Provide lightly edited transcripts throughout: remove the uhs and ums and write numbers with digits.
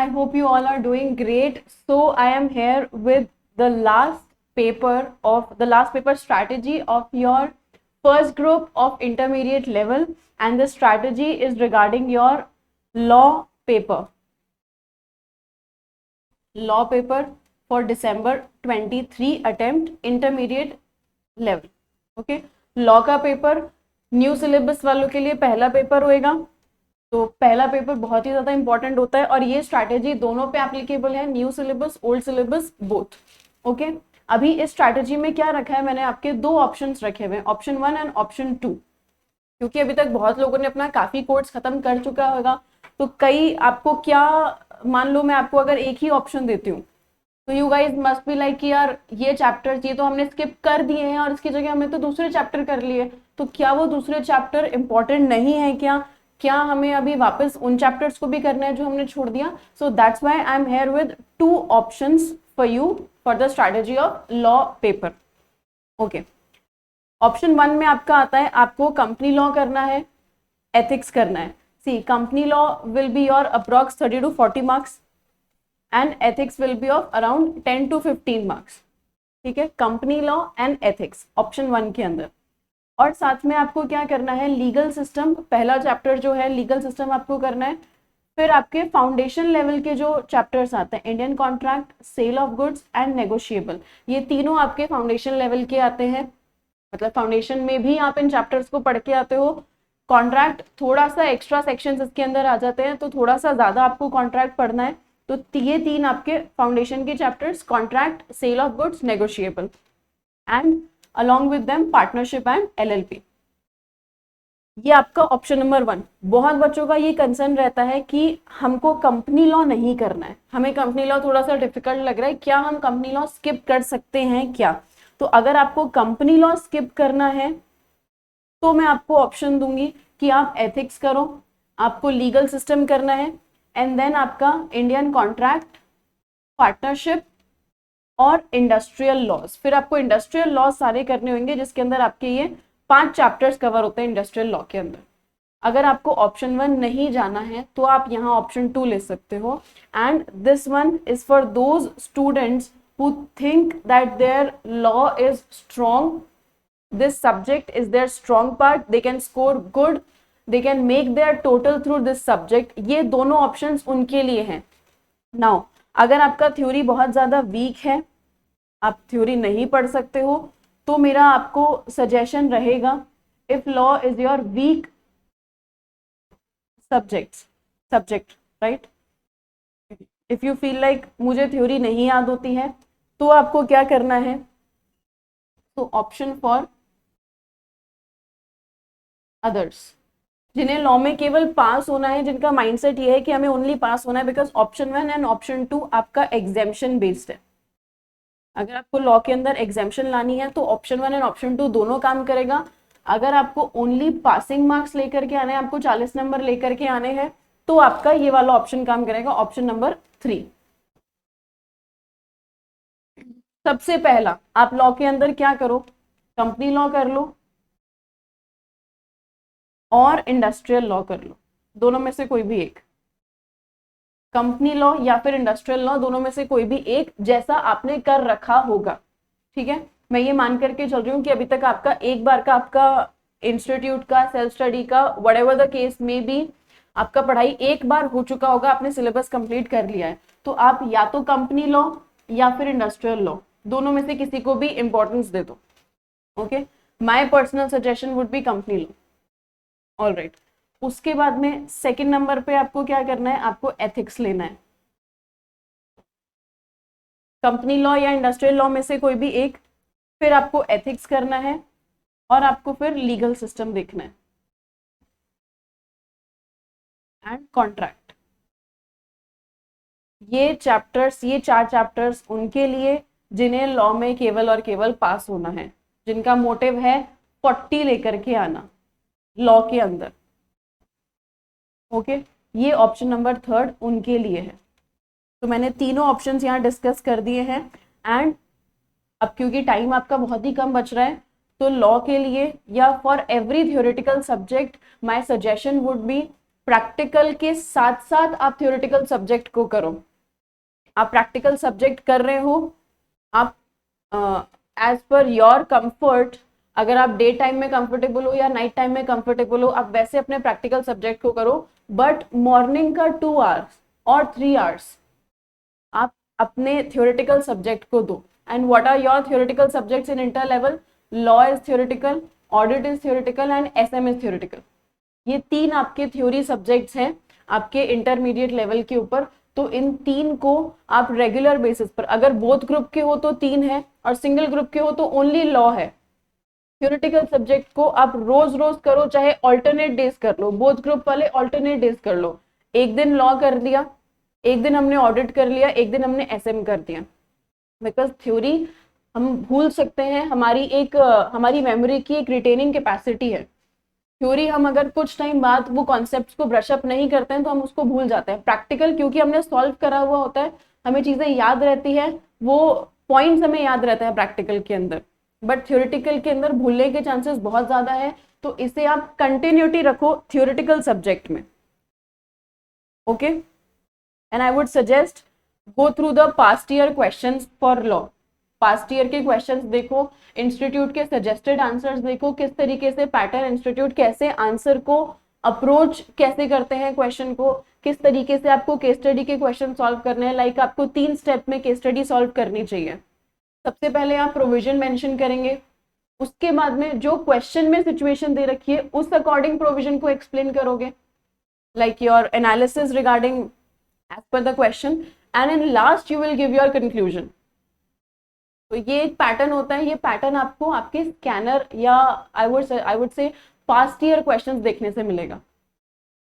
hope you all are doing great. So I am here with the last paper strategy of your first group of intermediate level, and the strategy is regarding your law paper for December 23 attempt intermediate level. Okay, law का paper new syllabus वालों के लिए पहला paper होएगा, तो पहला paper बहुत ही ज्यादा इंपॉर्टेंट होता है और ये स्ट्रैटेजी दोनों पे एप्लीकेबल है, new syllabus old syllabus both. Okay, अभी इस स्ट्रैटेजी में क्या रखा है, मैंने आपके दो ऑप्शंस रखे हुए हैं, ऑप्शन 1 एंड ऑप्शन 2, क्योंकि अभी तक बहुत लोगों ने अपना काफी कोर्स खत्म कर चुका होगा. तो कई आपको क्या, मान लो मैं आपको अगर एक ही ऑप्शन देती हूँ तो you guys must be like कि यार ये चैप्टर ये तो हमने स्किप कर दिए हैं और इसकी जगह हमें तो दूसरे चैप्टर कर लिए, तो क्या वो दूसरे चैप्टर इंपॉर्टेंट नहीं है क्या हमें अभी वापस उन चैप्टर्स को भी करना है जो हमने छोड़ दिया. So that's why I am here with 2 options for you for the strategy of law paper. Okay, option 1 में आपका आता है आपको कंपनी लॉ करना है, एथिक्स करना है. See, company law will be your approx 30 to 40 marks and ethics will be of around 10 to 15 marks. ठीक है, company law and ethics option 1 के अंदर. और साथ में आपको क्या करना है, लीगल सिस्टम, पहला चैप्टर जो है लीगल सिस्टम आपको करना है. फिर आपके फाउंडेशन लेवल के जो चैप्टर्स आते हैं, Indian contract, sale of goods and negotiable, ये तीनों आपके फाउंडेशन लेवल के आते हैं. मतलब फाउंडेशन में भी आप इन चैप्टर्स को पढ़ के आते हो. कॉन्ट्रैक्ट थोड़ा सा एक्स्ट्रा सेक्शंस इसके अंदर आ जाते हैं, तो थोड़ा सा ज्यादा आपको कॉन्ट्रैक्ट पढ़ना है. तो ये 3 आपके फाउंडेशन के chapters, contract, sale of goods, negotiable, and along with them partnership and LLP. ये आपका ऑप्शन नंबर 1. बहुत बच्चों का ये कंसर्न रहता है कि हमको कंपनी लॉ नहीं करना है, हमें कंपनी लॉ थोड़ा सा डिफिकल्ट लग रहा है, क्या हम कंपनी लॉ स्किप कर सकते हैं क्या. तो अगर आपको कंपनी लॉ स्किप करना है तो मैं आपको ऑप्शन दूंगी कि आप एथिक्स करो, आपको लीगल सिस्टम करना है, एंड देन आपका इंडियन कॉन्ट्रैक्ट, पार्टनरशिप और इंडस्ट्रियल लॉज. फिर आपको इंडस्ट्रियल लॉज सारे करने होंगे जिसके अंदर आपके ये 5 चैप्टर्स कवर होते हैं इंडस्ट्रियल लॉ के अंदर. अगर आपको ऑप्शन 1 नहीं जाना है तो आप यहाँ ऑप्शन 2 ले सकते हो. And this one is for those students who think that their law is strong, this subject is their strong part, they can score good, they can make their total through this subject. ये दोनों options उनके लिए हैं. Now अगर आपका theory बहुत ज्यादा week है, आप थ्योरी नहीं पढ़ सकते हो, तो मेरा आपको सजेशन रहेगा, if law is your weak subject right, if you feel like मुझे थ्योरी नहीं याद होती है, तो आपको क्या करना है, तो ऑप्शन फॉर अदर्स, जिन्हें लॉ में केवल पास होना है, जिनका माइंडसेट ये है कि हमें ओनली पास होना है, बिकॉज ऑप्शन 1 एंड ऑप्शन 2 आपका एग्जाम्शन बेस्ड है. अगर आपको लॉ के अंदर एग्जाम्शन लानी है तो ऑप्शन 1 एंड ऑप्शन 2 दोनों काम करेगा. अगर आपको ओनली पासिंग मार्क्स लेकर के आने हैं, आपको 40 नंबर लेकर के आने हैं, तो आपका ये वाला ऑप्शन काम करेगा, ऑप्शन नंबर 3. सबसे पहला आप लॉ के अंदर क्या करो, कंपनी लॉ कर लो और इंडस्ट्रियल लॉ कर लो, दोनों में से कोई भी एक, कंपनी लॉ या फिर इंडस्ट्रियल लॉ, दोनों में से कोई भी एक, जैसा आपने कर रखा होगा. ठीक है, मैं ये मान करके चल रही हूँ कि अभी तक आपका एक बार का आपका इंस्टीट्यूट का, सेल्फ स्टडी का, व्हाटएवर द केस में भी, आपका पढ़ाई एक बार हो चुका होगा, आपने सिलेबस कंप्लीट कर लिया है. तो आप या तो कंपनी लॉ या फिर इंडस्ट्रियल लॉ, दोनों में से किसी को भी इंपॉर्टेंस दे दो. Okay, my personal suggestion would be company law. Alright, उसके बाद में सेकंड नंबर पे आपको क्या करना है, आपको एथिक्स लेना है. कंपनी लॉ या इंडस्ट्रियल लॉ में से कोई भी एक, फिर आपको एथिक्स करना है और आपको फिर लीगल सिस्टम देखना है एंड कॉन्ट्रैक्ट. ये 4 चैप्टर्स उनके लिए जिन्हें लॉ में केवल और केवल पास होना है, जिनका मोटिव है 40 लेकर के आना लॉ के अंदर. ओके, ये ऑप्शन नंबर 3 उनके लिए है. तो मैंने तीनों ऑप्शंस यहाँ डिस्कस कर दिए हैं. एंड अब क्योंकि टाइम आपका बहुत ही कम बच रहा है, तो लॉ के लिए या for every theoretical subject my suggestion would be practical के साथ साथ आप थ्योरेटिकल सब्जेक्ट को करो। आप प्रैक्टिकल सब्जेक्ट कर रहे हो, आप एज पर योर कंफर्ट, अगर आप डे टाइम में कंफर्टेबल हो या नाइट टाइम में कंफर्टेबल हो, आप वैसे अपने प्रैक्टिकल सब्जेक्ट को करो, बट मॉर्निंग का 2 आवर्स और 3 आवर्स आप अपने थ्योरेटिकल सब्जेक्ट को दो। And what are your theoretical subjects in inter level? Law is theoretical, audit is theoretical and SM is theoretical. ये 3 आपके थ्योरी सब्जेक्ट्स हैं आपके इंटरमीडिएट लेवल के ऊपर। तो इन 3 को आप रेगुलर बेसिस पर, अगर बोथ ग्रुप के हो तो 3 है और सिंगल ग्रुप के हो तो ओनली लॉ है। थ्योरेटिकल सब्जेक्ट को आप रोज रोज करो, चाहे ऑल्टरनेट डेज कर लो, बोथ ग्रुप वाले ऑल्टरनेट डेज कर लो। एक दिन लॉ कर लिया, एक दिन हमने ऑडिट कर लिया, एक दिन हमने एसएम कर दिया। बिकॉज थ्योरी हम भूल सकते हैं, हमारी मेमोरी की एक रिटेनिंग कैपेसिटी है। थ्योरी हम अगर कुछ टाइम बाद वो कॉन्सेप्ट्स को ब्रश अप नहीं करते हैं तो हम उसको भूल जाते हैं। प्रैक्टिकल क्योंकि हमने सॉल्व करा हुआ होता है, हमें चीजें याद रहती है, वो पॉइंट्स हमें याद रहता है प्रैक्टिकल के अंदर, बट थ्योरेटिकल के अंदर भूलने के चांसेस बहुत ज्यादा है। तो इसे आप कंटिन्यूटी रखो थ्योरेटिकल सब्जेक्ट में। Okay, and I would suggest go through the past year questions for law. Past year के क्वेश्चंस देखो, इंस्टीट्यूट के सजेस्टेड आंसर्स देखो, किस तरीके से पैटर्न इंस्टीट्यूट कैसे आंसर को अप्रोच कैसे करते हैं क्वेश्चन को, किस तरीके से आपको केस स्टडी के क्वेश्चन सॉल्व करने हैं। लाइक आपको 3 स्टेप में केस स्टडी सॉल्व करनी चाहिए। सबसे पहले आप प्रोविजन मेंशन करेंगे, उसके बाद में जो क्वेश्चन में सिचुएशन दे रखी है उस अकॉर्डिंग प्रोविजन को एक्सप्लेन करोगे, like your analysis regarding as per the question, and in last you will give your conclusion. तो ये एक पैटर्न होता है, ये पैटर्न आपको आपके स्कैनर या I would say past year questions देखने से मिलेगा।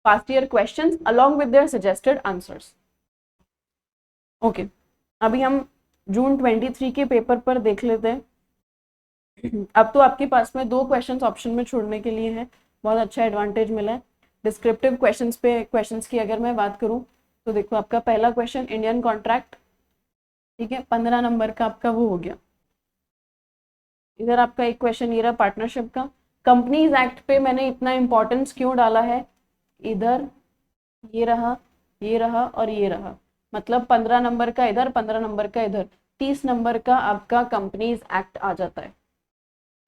Past year questions along with their suggested answers. Okay, अभी हम जून 23 के पेपर पर देख लेते हैं। अब तो आपके पास में 2 क्वेश्चंस ऑप्शन में छोड़ने के लिए है, बहुत अच्छा एडवांटेज मिला है। डिस्क्रिप्टिव क्वेश्चंस की अगर मैं बात करूं तो देखो, आपका पहला क्वेश्चन इंडियन कॉन्ट्रैक्ट, ठीक है, 15 नंबर का आपका वो हो गया। इधर आपका एक क्वेश्चन ये रहा पार्टनरशिप का। कंपनीज एक्ट पे मैंने इतना इंपॉर्टेंस क्यों डाला है? इधर ये रहा और ये रहा, मतलब 15 नंबर का इधर, 15 नंबर का इधर, 30 नंबर का आपका कंपनीज एक्ट आ जाता है।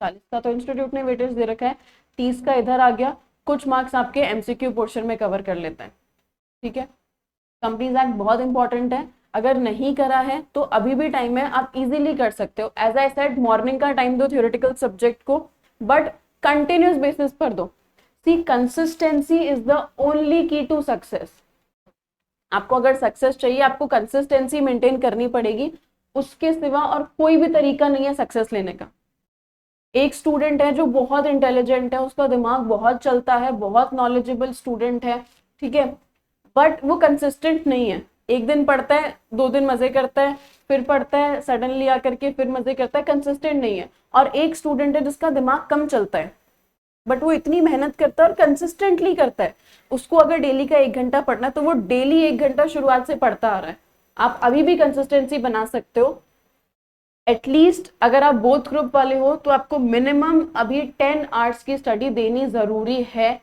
40 का तो इंस्टीट्यूट ने वेटेज दे रखा है, 30 का इधर आ गया। कुछ मार्क्स आपके एमसीक्यू पोर्शन में कवर कर लेते हैं, ठीक है। कंपनीज एक्ट बहुत इंपॉर्टेंट है, अगर नहीं करा है तो अभी भी टाइम है, आप इजीली कर सकते हो। एज आई सेड, मॉर्निंग का टाइम दो थ्योरेटिकल सब्जेक्ट को, बट कंटिन्यूस बेसिस पर दो। सी, कंसिस्टेंसी इज द ओनली की टू सक्सेस। आपको अगर सक्सेस चाहिए, आपको कंसिस्टेंसी मेंटेन करनी पड़ेगी, उसके सिवा और कोई भी तरीका नहीं है सक्सेस लेने का। एक स्टूडेंट है जो बहुत इंटेलिजेंट है, उसका दिमाग बहुत चलता है, बहुत नॉलेजेबल स्टूडेंट है, ठीक है, बट वो कंसिस्टेंट नहीं है। एक दिन पढ़ता है, 2 दिन मजे करता है, फिर पढ़ता है सडनली आकर के फिर मजे करता है, कंसिस्टेंट नहीं है। और एक स्टूडेंट है जिसका दिमाग कम चलता है, बट वो इतनी मेहनत करता है और कंसिस्टेंटली करता है। उसको अगर डेली का 1 घंटा पढ़ना है तो वो डेली 1 घंटा शुरुआत से पढ़ता आ रहा है। आप अभी भी कंसिस्टेंसी बना सकते हो। एटलीस्ट अगर आप बोथ ग्रुप वाले हो तो आपको मिनिमम अभी 10 आवर्स की स्टडी देनी जरूरी है,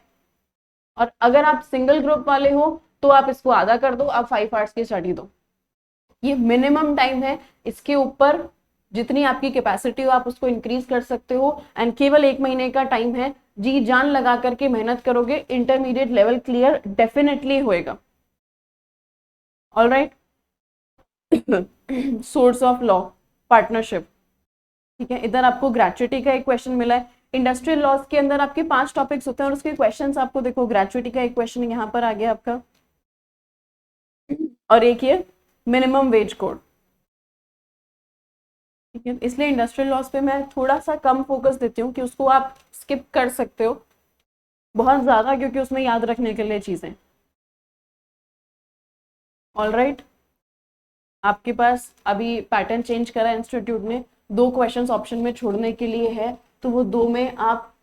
और अगर आप सिंगल ग्रुप वाले हो तो आप इसको आधा कर दो, आप 5 आवर्स की स्टडी दो। ये मिनिमम टाइम है, इसके ऊपर जितनी आपकी कैपेसिटी हो आप उसको इंक्रीज कर सकते हो। एंड केवल 1 महीने का टाइम है, जी जान लगा करके मेहनत करोगे, इंटरमीडिएट लेवल क्लियर डेफिनेटली होएगा। Alright, source of law, partnership, ठीक है। इधर आपको ग्रेचुइटी का एक क्वेश्चन मिला है। इंडस्ट्रियल लॉज के अंदर आपके 5 टॉपिक्स होते हैं और उसके क्वेश्चंस आपको देखो, ग्रेचुइटी का एक क्वेश्चन यहाँ पर आ गया आपका, और एक ये मिनिमम वेज कोड, ठीक है। इसलिए इंडस्ट्रियल लॉज पे मैं थोड़ा सा कम फोकस देती हूँ कि उसको आप स्किप कर सकते हो बहुत ज्यादा, क्योंकि उसमें याद रखने के लिए चीजें। ऑलराइट, आपके पास अभी पैटर्न चेंज करा इंस्टीट्यूट ने, 2 क्वेश्चंस ऑप्शन में छोड़ने के लिए है, तो वो 2 में आप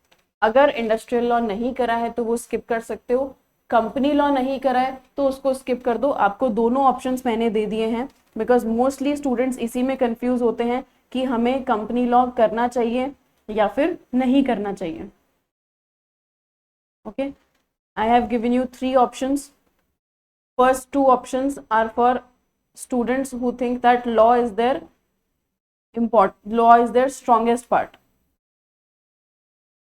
अगर इंडस्ट्रियल लॉ नहीं करा है तो वो स्किप कर सकते हो, कंपनी लॉ नहीं करा है तो उसको स्किप कर दो। आपको दोनों ऑप्शंस मैंने दे दिए हैं, बिकॉज मोस्टली स्टूडेंट्स इसी में कंफ्यूज होते हैं कि हमें कंपनी लॉ करना चाहिए या फिर नहीं करना चाहिए। Okay, I have given you 3 options. First 2 options are for students who think that law is their strongest part,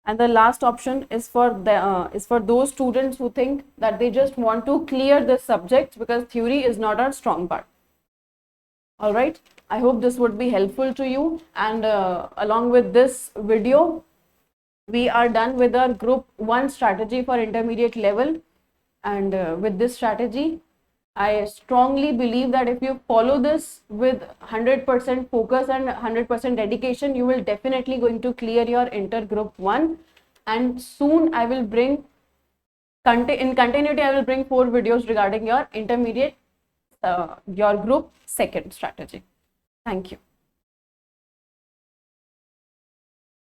and the last option is for those students who think that they just want to clear this subject because theory is not our strong part. All right, I hope this would be helpful to you, and along with this video we are done with our group 1 strategy for intermediate level. And with this strategy, I strongly believe that if you follow this with 100% focus and 100% dedication, you will definitely going to clear your inter group 1. And soon I will bring in continuity, I will bring 4 videos regarding your intermediate, your group 2nd strategy. Thank you.